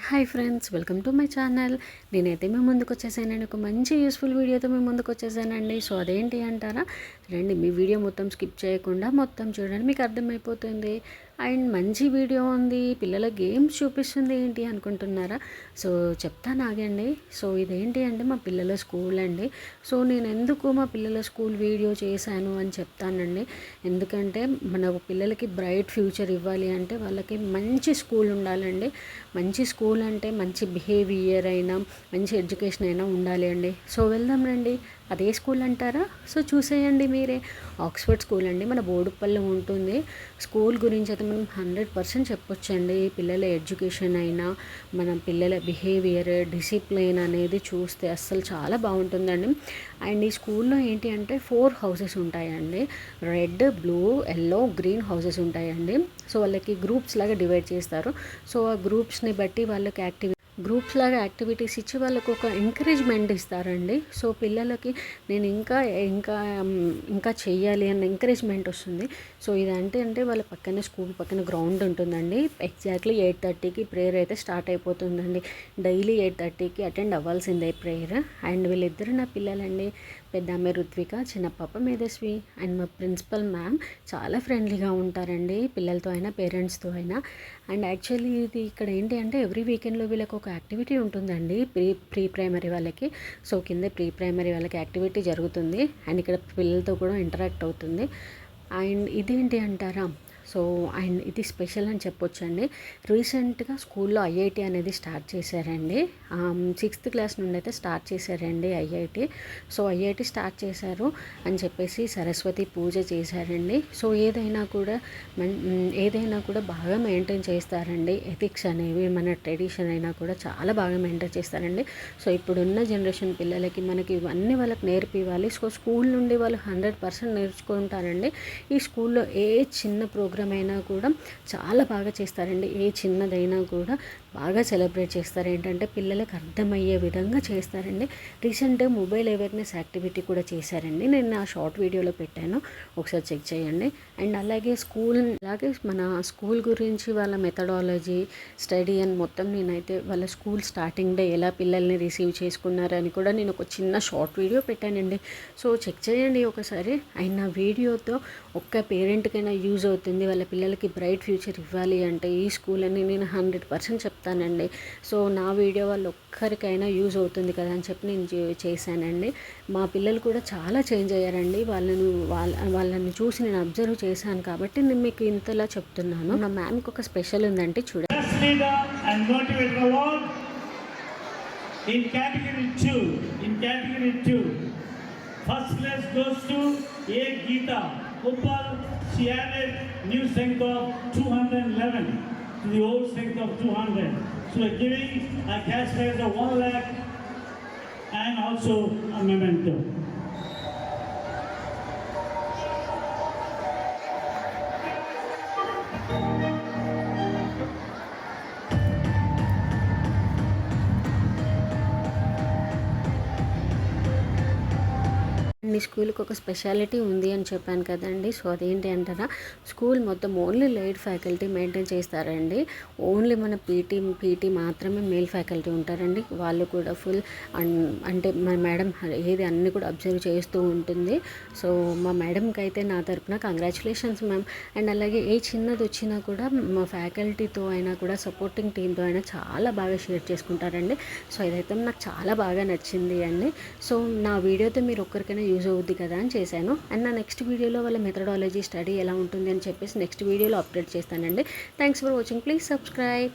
Hi friends, welcome to my channel. నేనైతే మేము ముందుకు వచ్చేసానండి, ఒక మంచి యూస్ఫుల్ వీడియోతో మేము ముందుకు వచ్చేసానండి. సో అదేంటి అంటారా, రండి మీ వీడియో మొత్తం స్కిప్ చేయకుండా మొత్తం చూడండి, మీకు అర్థమైపోతుంది. అండ్ మంచి వీడియో ఉంది, పిల్లల గేమ్స్ చూపిస్తుంది ఏంటి అనుకుంటున్నారా? సో చెప్తాను ఆగండి. సో ఇదేంటి అంటే మా పిల్లల స్కూల్ అండి. సో నేను ఎందుకు మా పిల్లల స్కూల్ వీడియో చేశాను అని చెప్తానండి. ఎందుకంటే మన పిల్లలకి బ్రైట్ ఫ్యూచర్ ఇవ్వాలి అంటే వాళ్ళకి మంచి స్కూల్ ఉండాలండి. మంచి స్కూల్ అంటే మంచి బిహేవియర్ అయినా మంచి ఎడ్యుకేషన్ అయినా ఉండాలి అండి. సో వెళ్దాం రండి. అదే స్కూల్ అంటారా? సో చూసేయండి మీరే. ఆక్స్ఫర్డ్ స్కూల్ అండి, మన బోడుప్పల్లో ఉంటుంది. స్కూల్ గురించి అయితే మనం 100% చెప్పొచ్చండి. పిల్లల ఎడ్యుకేషన్ అయినా మన పిల్లల బిహేవియర్, డిసిప్లిన్ అనేది చూస్తే అస్సలు చాలా బాగుంటుందండి. అండ్ ఈ స్కూల్లో ఏంటి అంటే 4 హౌసెస్ ఉంటాయండి. Red, blue, yellow, green houses ఉంటాయండి. సో వాళ్ళకి గ్రూప్స్ లాగా డివైడ్ చేస్తారు. సో ఆ గ్రూప్స్ని బట్టి వాళ్ళకి గ్రూప్స్ లాగా యాక్టివిటీస్ ఇచ్చి వాళ్ళకు ఒక ఎంకరేజ్మెంట్ ఇస్తారండి. సో పిల్లలకి నేను ఇంకా ఇంకా ఇంకా చెయ్యాలి అన్న ఎంకరేజ్మెంట్ వస్తుంది. సో ఇదంటే వాళ్ళ పక్కన స్కూల్ పక్కన గ్రౌండ్ ఉంటుందండి. ఎగ్జాక్ట్లీ 8:30కి ప్రేయర్ అయితే స్టార్ట్ అయిపోతుందండి. డైలీ 8:30కి అటెండ్ అవ్వాల్సిందే ప్రేయర్. అండ్ వీళ్ళిద్దరు నా పిల్లలండి. పెద్ద ఆమె రుత్విక, చిన్న పాప మేధస్వి. అండ్ మా ప్రిన్సిపల్ మ్యామ్ చాలా ఫ్రెండ్లీగా ఉంటారండి, పిల్లలతో అయినా పేరెంట్స్తో అయినా. అండ్ యాక్చువల్లీ ఇది ఇక్కడ ఏంటి అంటే ఎవ్రీ వీకెండ్లో వీళ్ళకి ఒక యాక్టివిటీ ఉంటుందండి, ప్రీ ప్రైమరీ వాళ్ళకి. సో కింద ప్రీ ప్రైమరీ వాళ్ళకి యాక్టివిటీ జరుగుతుంది. అండ్ ఇక్కడ పిల్లలతో కూడా ఇంటరాక్ట్ అవుతుంది. అండ్ ఇదేంటి అంటారా, సో అండ్ ఇది స్పెషల్ అని చెప్పొచ్చండి. రీసెంట్గా స్కూల్లో ఐఐటి అనేది స్టార్ట్ చేశారండి. 6th క్లాస్ నుండి అయితే స్టార్ట్ చేశారండి ఐఐటి. సో ఐఐటి స్టార్ట్ చేశారు అని చెప్పేసి సరస్వతి పూజ చేశారండి. సో ఏదైనా కూడా బాగా మెయింటైన్ చేస్తారండి. ఎథిక్స్ అనేవి మన ట్రెడిషన్ అయినా కూడా చాలా బాగా మెయింటైన్ చేస్తారండి. సో ఇప్పుడున్న జనరేషన్ పిల్లలకి మనకి ఇవన్నీ వాళ్ళకి నేర్పివ్వాలి. సో స్కూల్ నుండి వాళ్ళు 100% నేర్చుకుంటారండి. ఈ స్కూల్లో ఏ చిన్న ప్రోగ్రామ్ అయినా కూడా చాలా బాగా చేస్తారండి. ఏ చిన్నదైనా కూడా బాగా సెలబ్రేట్ చేస్తారు. ఏంటంటే పిల్లలకు అర్థమయ్యే విధంగా చేస్తారండి. రీసెంట్గా మొబైల్ అవేర్నెస్ యాక్టివిటీ కూడా చేశారండి. నేను నా షార్ట్ వీడియోలో పెట్టాను, ఒకసారి చెక్ చేయండి. అండ్ అలాగే మన స్కూల్ గురించి వాళ్ళ మెథడాలజీ, స్టడీ అని మొత్తం నేనైతే వాళ్ళ స్కూల్ స్టార్టింగ్ డే ఎలా పిల్లల్ని రిసీవ్ చేసుకున్నారని కూడా నేను ఒక చిన్న షార్ట్ వీడియో పెట్టానండి. సో చెక్ చేయండి ఒకసారి. అండ్ నా వీడియోతో ఒక్క పేరెంట్కైనా యూజ్ అవుతుంది, వాళ్ళ పిల్లలకి బ్రైట్ ఫ్యూచర్ ఇవ్వాలి అంటే ఈ స్కూల్ అని నేను 100% చెప్తానండి. సో నా వీడియో వాళ్ళు ఒక్కరికైనా యూజ్ అవుతుంది కదా అని చెప్పి నేను చేశానండి. మా పిల్లలు కూడా చాలా చేంజ్ అయ్యారండి. వాళ్ళని చూసి నేను అబ్జర్వ్ చేశాను కాబట్టి నేను మీకు ఇంతలా చెప్తున్నాను. నా మ్యామ్కి ఒక స్పెషల్ ఉందంటే చూడండి. First place goes to A. Geeta Uppal. She added new strength of 211 to the old strength of 200. So we're giving a cash prize of 1 lakh and also a memento. ఈ స్కూల్కి ఒక స్పెషాలిటీ ఉంది అని చెప్పాను కదండి. So అదేంటి అంటారా, school మొత్తం ఓన్లీ లేడ్ ఫ్యాకల్టీ మెయింటైన్ చేస్తారండి. ఓన్లీ మన పీటీ మాత్రమే మేల్ ఫ్యాకల్టీ ఉంటారండి. వాళ్ళు కూడా ఫుల్ అంటే మా మేడం ఏది అన్నీ కూడా అబ్జర్వ్ చేస్తూ ఉంటుంది. సో మా మేడంకి అయితే నా తరపున కంగ్రాచులేషన్స్ మ్యామ్. అండ్ అలాగే ఏ చిన్నది వచ్చినా కూడా మా ఫ్యాకల్టీతో అయినా కూడా సపోర్టింగ్ టీంతో అయినా చాలా బాగా షేర్ చేసుకుంటారండి. సో ఇదైతే నాకు చాలా బాగా నచ్చింది అండి. సో నా వీడియోతో మీరు ఒక్కరికైనా యూజ్ అవుద్ది కదా అని చేశాను. అండ్ నా నెక్స్ట్ వీడియోలో వాళ్ళ మెథడాలజీ, స్టడీ ఎలా ఉంటుంది అని చెప్పేసి నెక్స్ట్ వీడియోలో అప్డేట్ చేస్తానండి. Thanks for watching. Please subscribe.